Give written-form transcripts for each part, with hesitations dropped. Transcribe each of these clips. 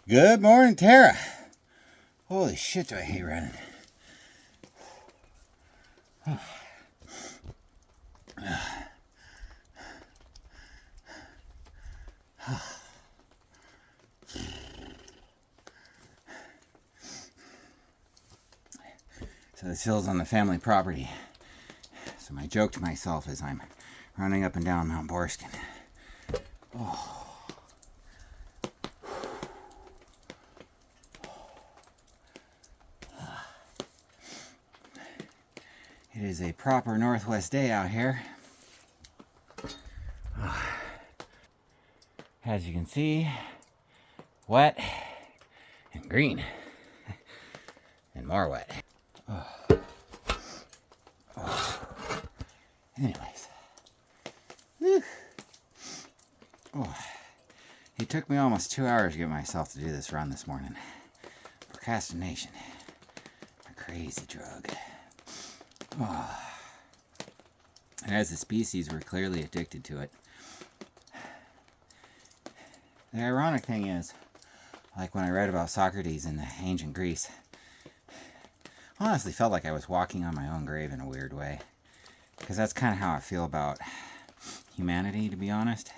Good morning, Tara. Holy shit, do I hate running. So this hill's on the family property. So my joke to myself is I'm running up and down Mount Borskin. Oh. It is a proper northwest day out here. As you can see, wet and green and more wet. Anyways, whew. It took me almost 2 hours to get myself to do this run this morning. Procrastination, a crazy drug. And as a species, we're clearly addicted to it. The ironic thing is, like when I read about Socrates in the ancient Greece, I honestly felt like I was walking on my own grave in a weird way. Because that's kind of how I feel about humanity, to be honest.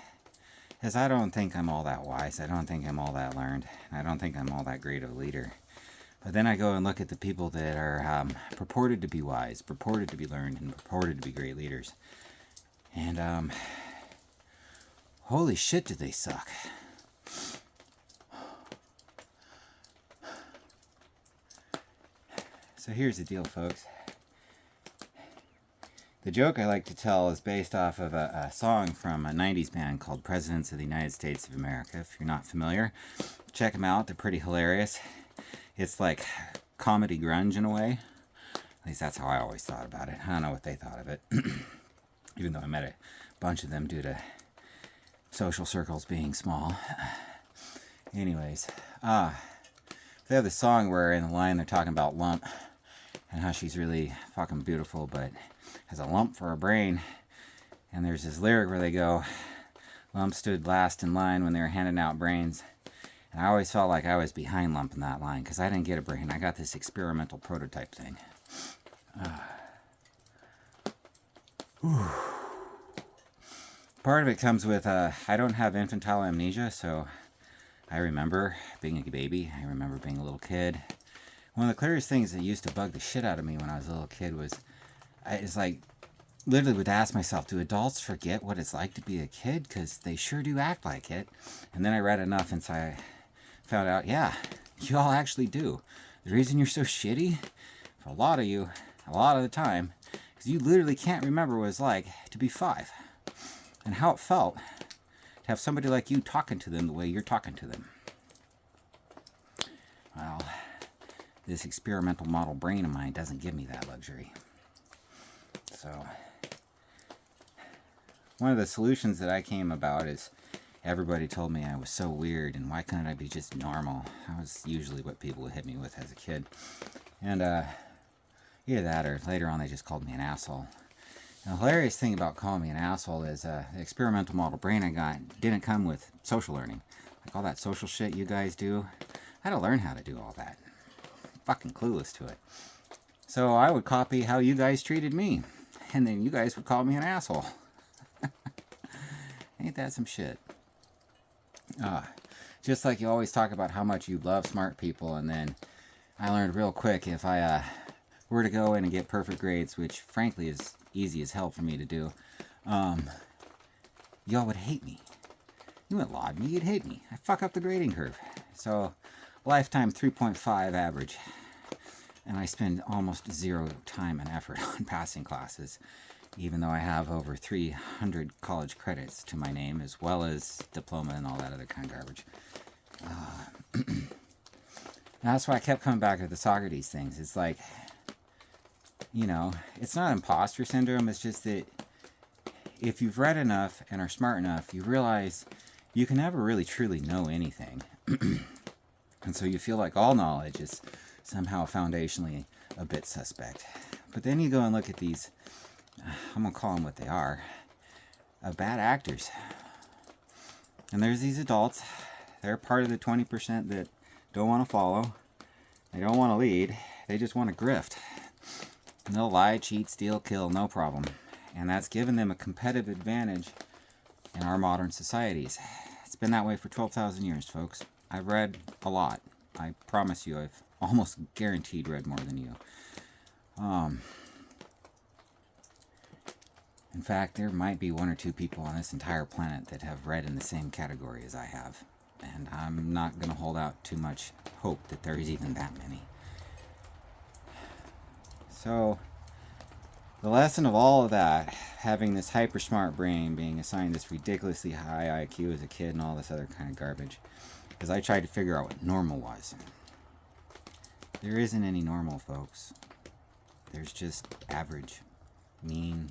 Because I don't think I'm all that wise. I don't think I'm all that learned. I don't think I'm all that great of a leader. But then I go and look at the people that are purported to be wise, purported to be learned, and purported to be great leaders. And, holy shit, did they suck. So here's the deal, folks. The joke I like to tell is based off of a song from a 90s band called Presidents of the United States of America. If you're not familiar, check them out. They're pretty hilarious. It's like comedy grunge in a way. At least that's how I always thought about it. I don't know what they thought of it. Even though I met a bunch of them due to social circles being small. Anyways, they have this song where in the line they're talking about Lump and how she's really fucking beautiful but has a lump for a brain. And there's this lyric where they go, Lump stood last in line when they were handing out brains. And I always felt like I was behind Lump in that line because I didn't get a brain. I got this experimental prototype thing. Part of it comes with, I don't have infantile amnesia, so I remember being a baby. I remember being a little kid. One of the clearest things that used to bug the shit out of me when I was a little kid was, it's like, literally would ask myself, do adults forget what it's like to be a kid? Because they sure do act like it. And then I read enough and so I found out, yeah, you all actually do. The reason you're so shitty, for a lot of you, a lot of the time, is you literally can't remember what it's like to be 5. And how it felt to have somebody like you talking to them the way you're talking to them. Well, this experimental model brain of mine doesn't give me that luxury. So, one of the solutions that I came about is everybody told me I was so weird and why couldn't I be just normal? That was usually what people would hit me with as a kid. And either that or later on they just called me an asshole. And the hilarious thing about calling me an asshole is the experimental model brain I got didn't come with social learning. Like all that social shit you guys do, I had to learn how to do all that. Fucking clueless to it. So I would copy how you guys treated me. And then you guys would call me an asshole. Ain't that some shit? Just like you always talk about how much you love smart people, and then I learned real quick if I were to go in and get perfect grades, which frankly is easy as hell for me to do, y'all would hate me. You wouldn't laud me, you'd hate me. I fuck up the grading curve. So, lifetime 3.5 average. And I spend almost zero time and effort on passing classes, even though I have over 300 college credits to my name, as well as diploma and all that other kind of garbage. That's why I kept coming back to the Socrates things. It's like, you know, it's not imposter syndrome, it's just that if you've read enough and are smart enough, you realize you can never really truly know anything. And so you feel like all knowledge is somehow foundationally a bit suspect. But then you go and look at these, I'm going to call them what they are, bad actors. And there's these adults, they're part of the 20% that don't want to follow. They don't want to lead. They just want to grift. And they'll lie, cheat, steal, kill, no problem. And that's given them a competitive advantage in our modern societies. It's been that way for 12,000 years, folks. I've read a lot. I promise you, I've almost guaranteed read more than you. In fact, there might be 1 or 2 people on this entire planet that have read in the same category as I have. And I'm not going to hold out too much hope that there's even that many. So, the lesson of all of that, having this hyper smart brain, being assigned this ridiculously high IQ as a kid and all this other kind of garbage, is I tried to figure out what normal was. There isn't any normal, folks. There's just average, mean.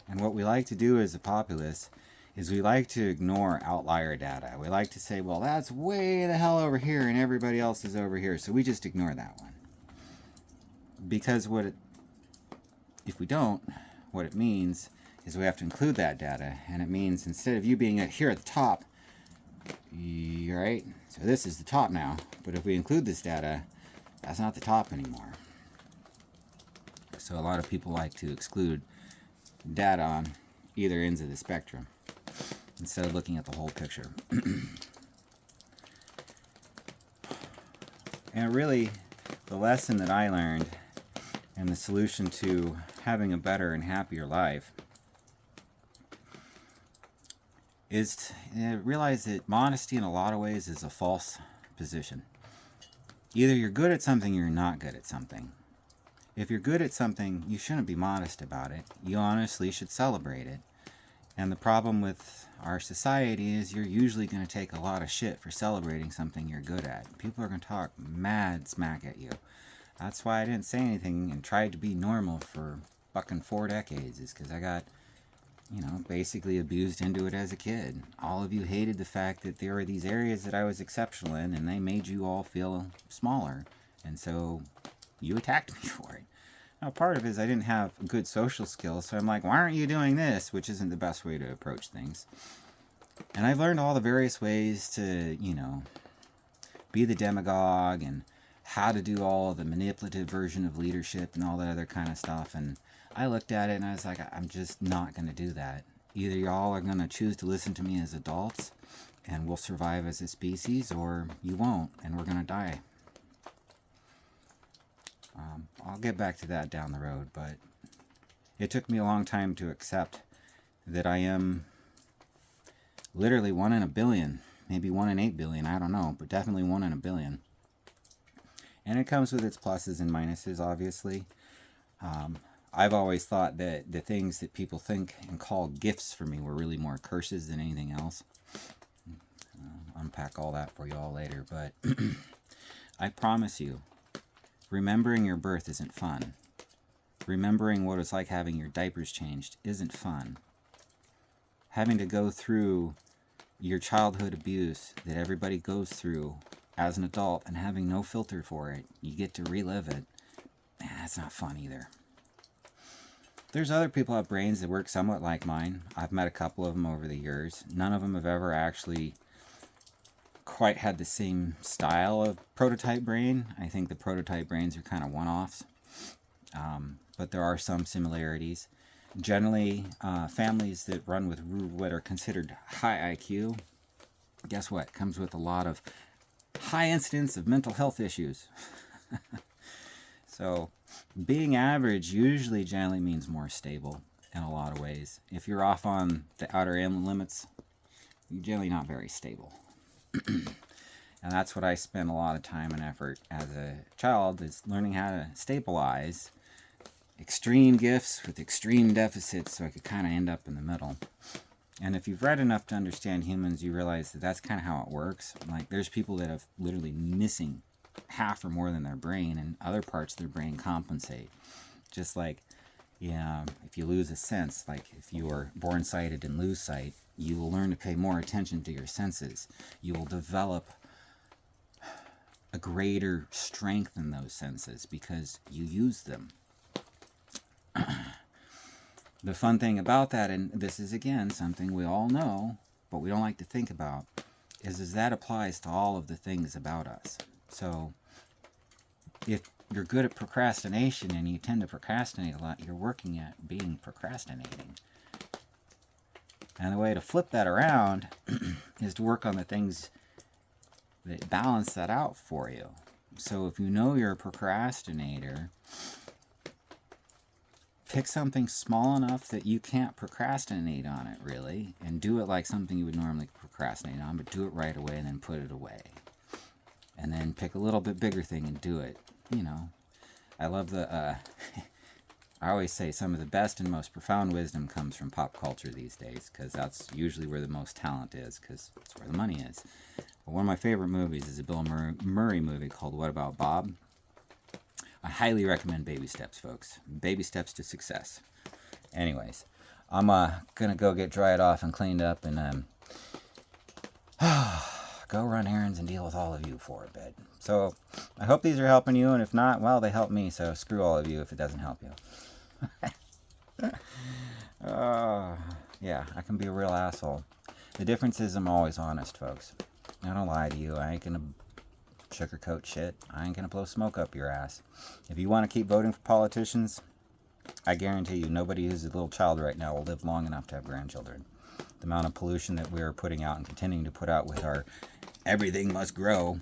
And what we like to do as a populace is we like to ignore outlier data. We like to say, well, that's way the hell over here and everybody else is over here, so we just ignore that one. Because if we don't, what it means is we have to include that data, and it means instead of you being here at the top, right? So this is the top now, but if we include this data, that's not the top anymore. So a lot of people like to exclude data on either ends of the spectrum instead of looking at the whole picture. And really, the lesson that I learned and the solution to having a better and happier life is to realize that modesty in a lot of ways is a false position. Either you're good at something or you're not good at something. If you're good at something, you shouldn't be modest about it. You honestly should celebrate it. And the problem with our society is you're usually going to take a lot of shit for celebrating something you're good at. People are going to talk mad smack at you. That's why I didn't say anything and tried to be normal for fucking 4 decades, is because I got, basically abused into it as a kid. All of you hated the fact that there were these areas that I was exceptional in, and they made you all feel smaller. And so you attacked me for it. Now, part of it is I didn't have good social skills, so I'm like, why aren't you doing this? Which isn't the best way to approach things. And I've learned all the various ways to, be the demagogue and how to do all the manipulative version of leadership and all that other kind of stuff. And I looked at it and I was like, I'm just not going to do that. Either y'all are going to choose to listen to me as adults and we'll survive as a species, or you won't and we're going to die. I'll get back to that down the road, but it took me a long time to accept that I am literally 1 in a billion, maybe 1 in 8 billion, I don't know, but definitely 1 in a billion. And it comes with its pluses and minuses, obviously. I've always thought that the things that people think and call gifts for me were really more curses than anything else. I'll unpack all that for you all later, but I promise you, remembering your birth isn't fun. Remembering what it's like having your diapers changed isn't fun. Having to go through your childhood abuse that everybody goes through as an adult and having no filter for it, you get to relive it, that's not fun either. There's other people who have brains that work somewhat like mine. I've met a couple of them over the years. None of them have ever actually quite had the same style of prototype brain. I think the prototype brains are kind of one-offs, but there are some similarities. Generally, families that run with what are considered high IQ, guess what? Comes with a lot of high incidence of mental health issues. So being average usually generally means more stable in a lot of ways. If you're off on the outer limits, you're generally not very stable. And that's what I spent a lot of time and effort as a child, is learning how to stabilize extreme gifts with extreme deficits so I could kind of end up in the middle. And if you've read enough to understand humans, you realize that that's kind of how it works. Like, there's people that have literally missing half or more than their brain, and other parts of their brain compensate. Just like, if you lose a sense, like if you are born sighted and lose sight, you will learn to pay more attention to your senses. You will develop a greater strength in those senses because you use them. The fun thing about that, and this is again something we all know, but we don't like to think about, is that applies to all of the things about us. So if you're good at procrastination and you tend to procrastinate a lot, you're working at being procrastinating. And the way to flip that around is to work on the things that balance that out for you. So if you know you're a procrastinator, pick something small enough that you can't procrastinate on it, really, and do it like something you would normally procrastinate on, but do it right away and then put it away. And then pick a little bit bigger thing and do it. You know, I love the, I always say some of the best and most profound wisdom comes from pop culture these days, because that's usually where the most talent is, because that's where the money is. But one of my favorite movies is a Bill Murray movie called What About Bob? I highly recommend Baby Steps, folks. Baby steps to success. Anyways, I'm going to go get dried off and cleaned up and go run errands and deal with all of you for a bit. So I hope these are helping you, and if not, well, they help me, so screw all of you if it doesn't help you. Yeah, I can be a real asshole. The difference is I'm always honest, folks. I don't lie to you. I ain't gonna sugarcoat shit. I ain't gonna blow smoke up your ass. If you want to keep voting for politicians, I guarantee you nobody who's a little child right now will live long enough to have grandchildren. The amount of pollution that we're putting out and continuing to put out with our everything must grow,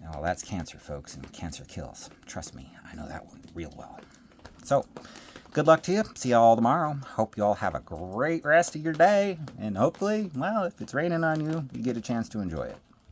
well, that's cancer, folks, and cancer kills. Trust me, I know that one real well. So, good luck to you. See you all tomorrow. Hope you all have a great rest of your day, and hopefully, well, if it's raining on you, you get a chance to enjoy it.